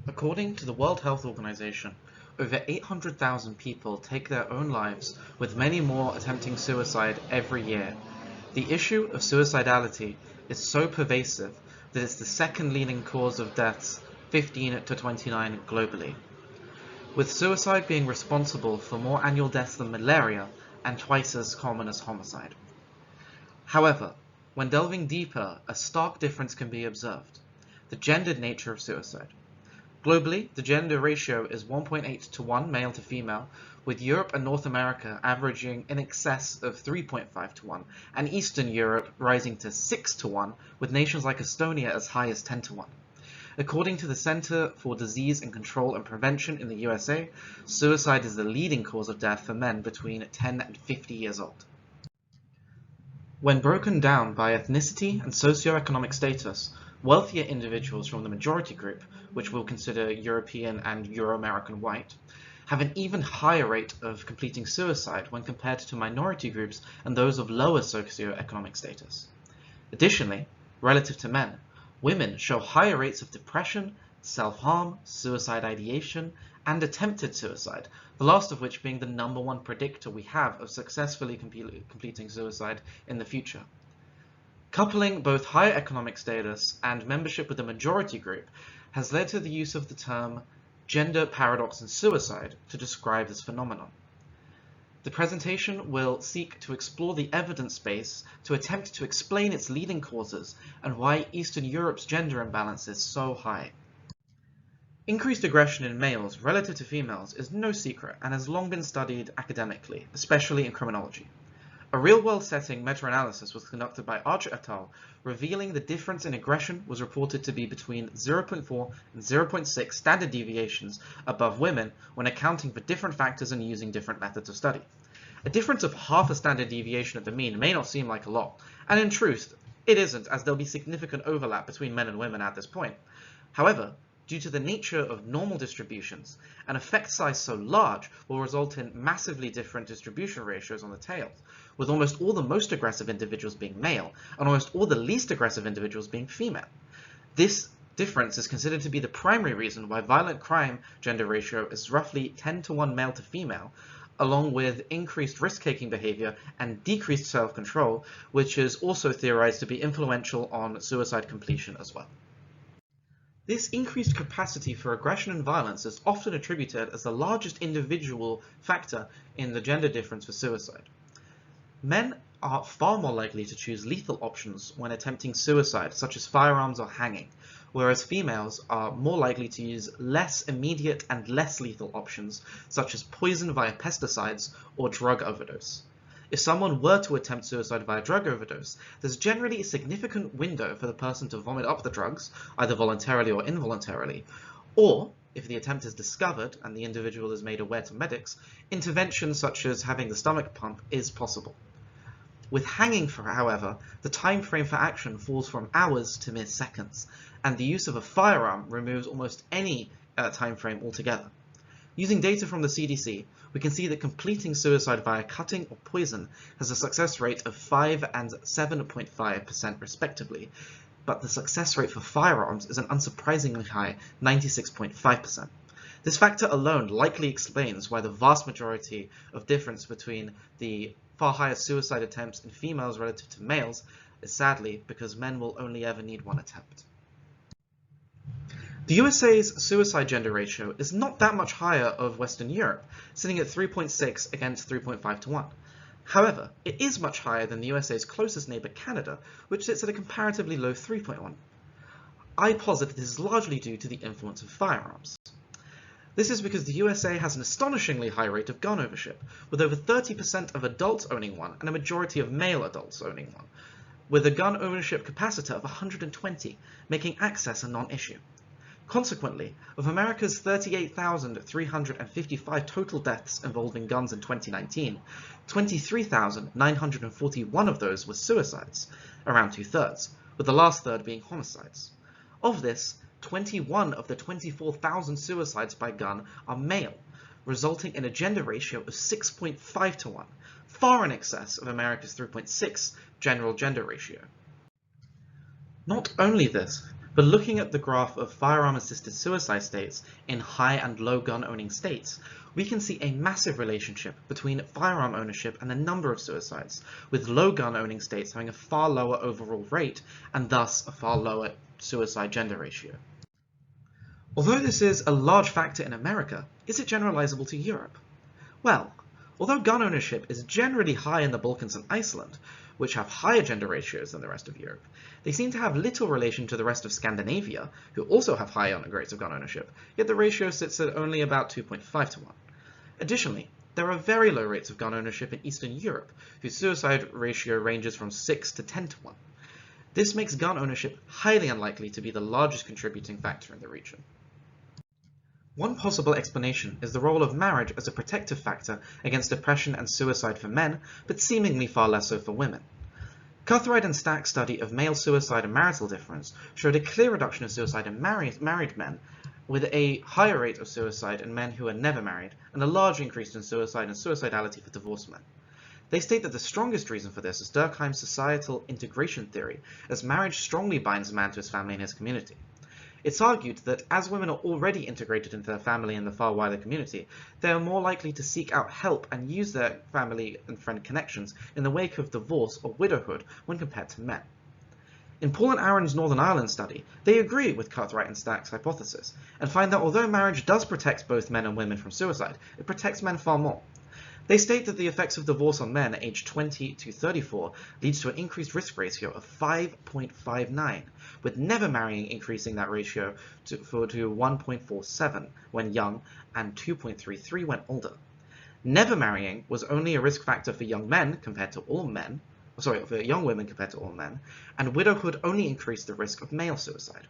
According to the World Health Organization, over 800,000 people take their own lives, with many more attempting suicide every year. The issue of suicidality is so pervasive that it's the second leading cause of deaths, 15 to 29 globally, with suicide being responsible for more annual deaths than malaria and twice as common as homicide. However, when delving deeper, a stark difference can be observed: the gendered nature of suicide. Globally, the gender ratio is 1.8 to 1 male to female, with Europe and North America averaging in excess of 3.5 to 1, and Eastern Europe rising to 6 to 1, with nations like Estonia as high as 10 to 1. According to the Center for Disease and Control and Prevention in the USA, suicide is the leading cause of death for men between 10 and 50 years old. When broken down by ethnicity and socioeconomic status, wealthier individuals from the majority group, which we'll consider European and Euro-American white, have an even higher rate of completing suicide when compared to minority groups and those of lower socioeconomic status. Additionally, relative to men, women show higher rates of depression, self-harm, suicide ideation, and attempted suicide, the last of which being the #1 predictor we have of successfully completing suicide in the future. Coupling both higher economic status and membership with the majority group has led to the use of the term gender paradox in suicide to describe this phenomenon. The presentation will seek to explore the evidence base to attempt to explain its leading causes and why Eastern Europe's gender imbalance is so high. Increased aggression in males relative to females is no secret and has long been studied academically, especially in criminology. A real-world setting meta-analysis was conducted by Archer et al., revealing the difference in aggression was reported to be between 0.4 and 0.6 standard deviations above women when accounting for different factors and using different methods of study. A difference of half a standard deviation at the mean may not seem like a lot, and in truth, it isn't, as there'll be significant overlap between men and women at this point. However, due to the nature of normal distributions, an effect size so large will result in massively different distribution ratios on the tails, with almost all the most aggressive individuals being male, and almost all the least aggressive individuals being female. This difference is considered to be the primary reason why violent crime gender ratio is roughly 10 to 1 male to female, along with increased risk-taking behavior and decreased self-control, which is also theorized to be influential on suicide completion as well. This increased capacity for aggression and violence is often attributed as the largest individual factor in the gender difference for suicide. Men are far more likely to choose lethal options when attempting suicide, such as firearms or hanging, whereas females are more likely to use less immediate and less lethal options, such as poison via pesticides or drug overdose. If someone were to attempt suicide via drug overdose, there's generally a significant window for the person to vomit up the drugs, either voluntarily or involuntarily, or, if the attempt is discovered and the individual is made aware to medics, intervention such as having the stomach pump is possible. With hanging, however, the time frame for action falls from hours to mere seconds, and the use of a firearm removes almost any time frame altogether. Using data from the CDC, we can see that completing suicide via cutting or poison has a success rate of 5 and 7.5% respectively, but the success rate for firearms is an unsurprisingly high 96.5%. This factor alone likely explains why the vast majority of difference between the far higher suicide attempts in females relative to males is sadly because men will only ever need one attempt. The USA's suicide gender ratio is not that much higher of Western Europe, sitting at 3.6 against 3.5 to 1. However, it is much higher than the USA's closest neighbor Canada, which sits at a comparatively low 3.1. I posit that this is largely due to the influence of firearms. This is because the USA has an astonishingly high rate of gun ownership, with over 30% of adults owning one and a majority of male adults owning one, with a gun ownership capacitor of 120, making access a non-issue. Consequently, of America's 38,355 total deaths involving guns in 2019, 23,941 of those were suicides, around 2/3, with the last third being homicides. Of this, 21 of the 24,000 suicides by gun are male, resulting in a gender ratio of 6.5 to 1, far in excess of America's 3.6 general gender ratio. Not only this, But looking at the graph of firearm-assisted suicide states in high and low gun-owning states, we can see a massive relationship between firearm ownership and the number of suicides, with low gun-owning states having a far lower overall rate and thus a far lower suicide-gender ratio. Although this is a large factor in America, is it generalizable to Europe? Well, although gun ownership is generally high in the Balkans and Iceland, which have higher gender ratios than the rest of Europe, they seem to have little relation to the rest of Scandinavia, who also have high rates of gun ownership, yet the ratio sits at only about 2.5 to 1. Additionally, there are very low rates of gun ownership in Eastern Europe, whose suicide ratio ranges from 6 to 10 to 1. This makes gun ownership highly unlikely to be the largest contributing factor in the region. One possible explanation is the role of marriage as a protective factor against depression and suicide for men, but seemingly far less so for women. Cuthright and Stack's study of male suicide and marital difference showed a clear reduction of suicide in married men, with a higher rate of suicide in men who are never married, and a large increase in suicide and suicidality for divorced men. They state that the strongest reason for this is Durkheim's societal integration theory, as marriage strongly binds a man to his family and his community. It's argued that as women are already integrated into their family and the far wider community, they are more likely to seek out help and use their family and friend connections in the wake of divorce or widowhood when compared to men. In Paul and Aaron's Northern Ireland study, they agree with Cuthright and Stack's hypothesis, and find that although marriage does protect both men and women from suicide, it protects men far more. They state that the effects of divorce on men aged 20 to 34 leads to an increased risk ratio of 5.59, with never marrying increasing that ratio to 1.47 when young and 2.33 when older. Never marrying was only a risk factor for young men compared to all men, for young women compared to all men, and widowhood only increased the risk of male suicide.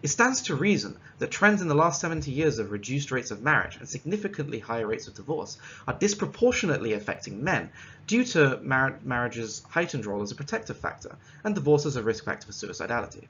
It stands to reason that trends in the last 70 years of reduced rates of marriage and significantly higher rates of divorce are disproportionately affecting men due to marriage's heightened role as a protective factor and divorce as a risk factor for suicidality.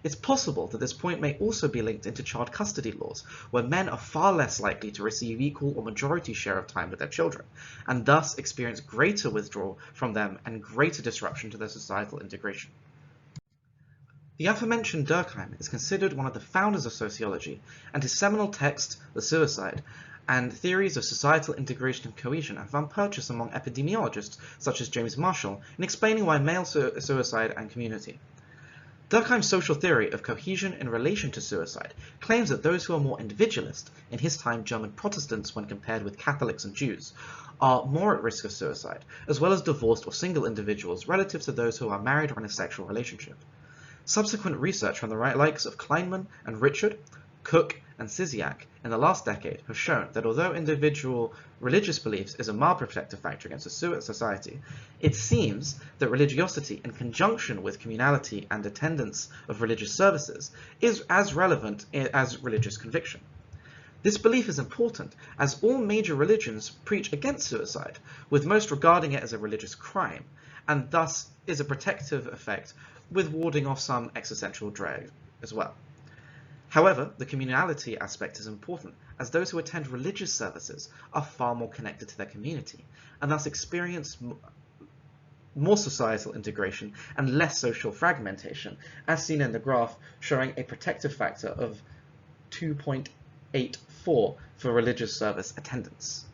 It's possible that this point may also be linked into child custody laws, where men are far less likely to receive equal or majority share of time with their children, and thus experience greater withdrawal from them and greater disruption to their societal integration. The aforementioned Durkheim is considered one of the founders of sociology, and his seminal text, The Suicide, and theories of societal integration and cohesion have found purchase among epidemiologists such as James Marshall in explaining why male suicide and community. Durkheim's social theory of cohesion in relation to suicide claims that those who are more individualist, in his time German Protestants when compared with Catholics and Jews, are more at risk of suicide, as well as divorced or single individuals relative to those who are married or in a sexual relationship. Subsequent research from the likes of Kleinman and Richard, Cook and Cisiak in the last decade have shown that although individual religious beliefs is a mild protective factor against a society, it seems that religiosity in conjunction with communality and attendance of religious services is as relevant as religious conviction. This belief is important as all major religions preach against suicide, with most regarding it as a religious crime, and thus is a protective effect with warding off some existential dread as well. However, the communality aspect is important, as those who attend religious services are far more connected to their community, and thus experience more societal integration and less social fragmentation, as seen in the graph showing a protective factor of 2.84 for religious service attendance.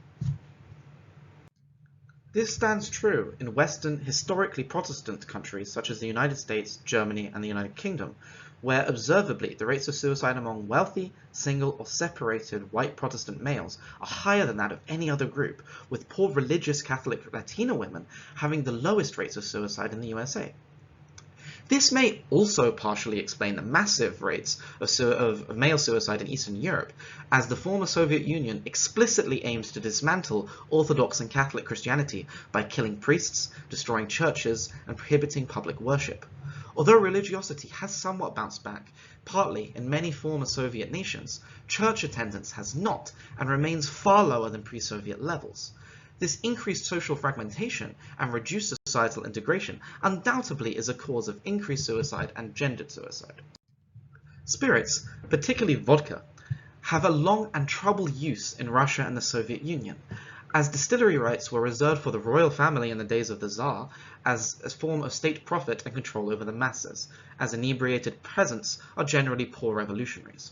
This stands true in Western, historically Protestant countries such as the United States, Germany, and the United Kingdom, where observably the rates of suicide among wealthy, single, or separated white Protestant males are higher than that of any other group, with poor religious Catholic Latino women having the lowest rates of suicide in the USA. This may also partially explain the massive rates of male suicide in Eastern Europe, as the former Soviet Union explicitly aimed to dismantle Orthodox and Catholic Christianity by killing priests, destroying churches, and prohibiting public worship. Although religiosity has somewhat bounced back, partly in many former Soviet nations, church attendance has not and remains far lower than pre-Soviet levels. This increased social fragmentation and reduced societal integration undoubtedly is a cause of increased suicide and gendered suicide. Spirits, particularly vodka, have a long and troubled use in Russia and the Soviet Union, as distillery rights were reserved for the royal family in the days of the Tsar as a form of state profit and control over the masses, as inebriated peasants are generally poor revolutionaries.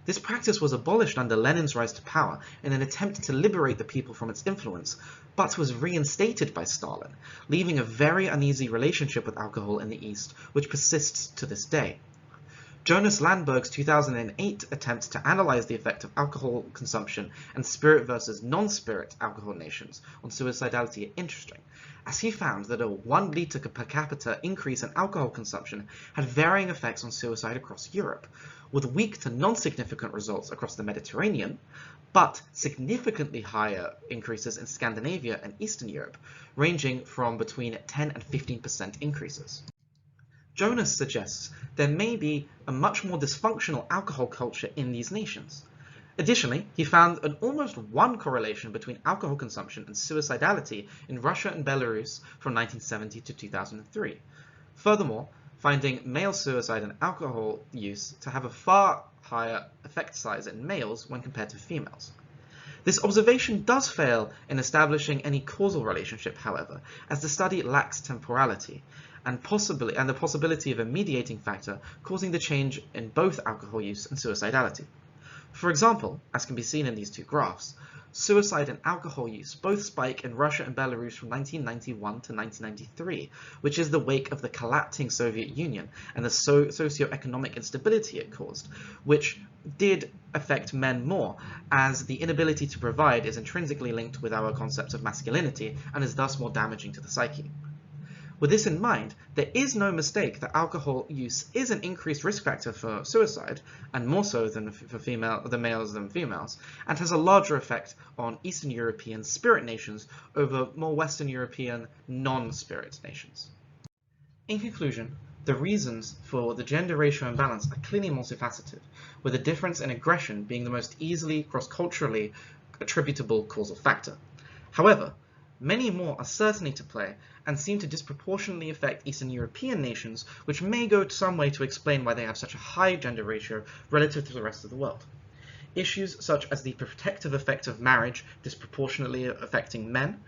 This practice was abolished under Lenin's rise to power in an attempt to liberate the people from its influence, but was reinstated by Stalin, leaving a very uneasy relationship with alcohol in the East, which persists to this day. Jonas Landberg's 2008 attempt to analyze the effect of alcohol consumption and spirit versus non-spirit alcohol nations on suicidality are interesting, as he found that a 1 liter per capita increase in alcohol consumption had varying effects on suicide across Europe, with weak to non-significant results across the Mediterranean, but significantly higher increases in Scandinavia and Eastern Europe, ranging from between 10 and 15% increases. Jonas suggests there may be a much more dysfunctional alcohol culture in these nations. Additionally, he found an almost one correlation between alcohol consumption and suicidality in Russia and Belarus from 1970 to 2003. Furthermore, finding male suicide and alcohol use to have a far higher effect size in males when compared to females. This observation does fail in establishing any causal relationship, however, as the study lacks temporality, and the possibility of a mediating factor causing the change in both alcohol use and suicidality. For example, as can be seen in these two graphs, suicide and alcohol use both spike in Russia and Belarus from 1991 to 1993, which is the wake of the collapsing Soviet Union and the socio-economic instability it caused, which did affect men more, as the inability to provide is intrinsically linked with our concepts of masculinity and is thus more damaging to the psyche. With this in mind, there is no mistake that alcohol use is an increased risk factor for suicide, and more so than for males than females, and has a larger effect on Eastern European spirit nations over more Western European non-spirit nations. In conclusion, the reasons for the gender ratio imbalance are clearly multifaceted, with a difference in aggression being the most easily cross-culturally attributable causal factor. However, many more are certainly to play and seem to disproportionately affect Eastern European nations, which may go some way to explain why they have such a high gender ratio relative to the rest of the world. Issues such as the protective effect of marriage disproportionately affecting men,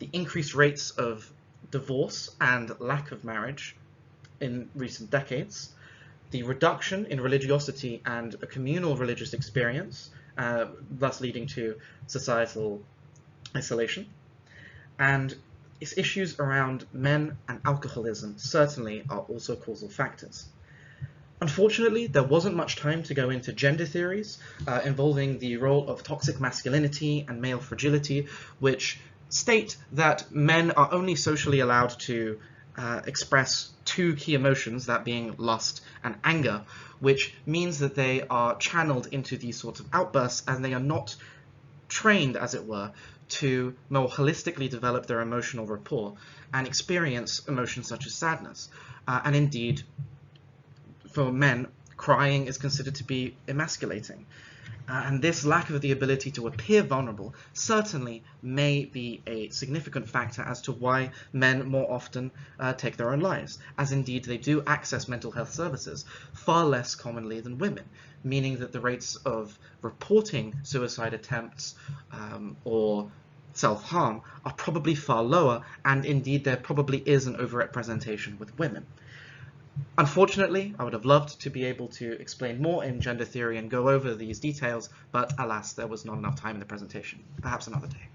the increased rates of divorce and lack of marriage in recent decades, the reduction in religiosity and a communal religious experience, thus leading to societal isolation, and its issues around men and alcoholism certainly are also causal factors. Unfortunately, there wasn't much time to go into gender theories involving the role of toxic masculinity and male fragility, which state that men are only socially allowed to express two key emotions, that being lust and anger, which means that they are channeled into these sorts of outbursts and they are not trained, as it were, to more holistically develop their emotional rapport and experience emotions such as sadness. And indeed, for men, crying is considered to be emasculating. And this lack of the ability to appear vulnerable certainly may be a significant factor as to why men more often take their own lives, as indeed they do access mental health services far less commonly than women, meaning that the rates of reporting suicide attempts or self-harm are probably far lower, and indeed there probably is an overrepresentation with women. Unfortunately, I would have loved to be able to explain more in gender theory and go over these details, but alas, there was not enough time in the presentation. Perhaps another day.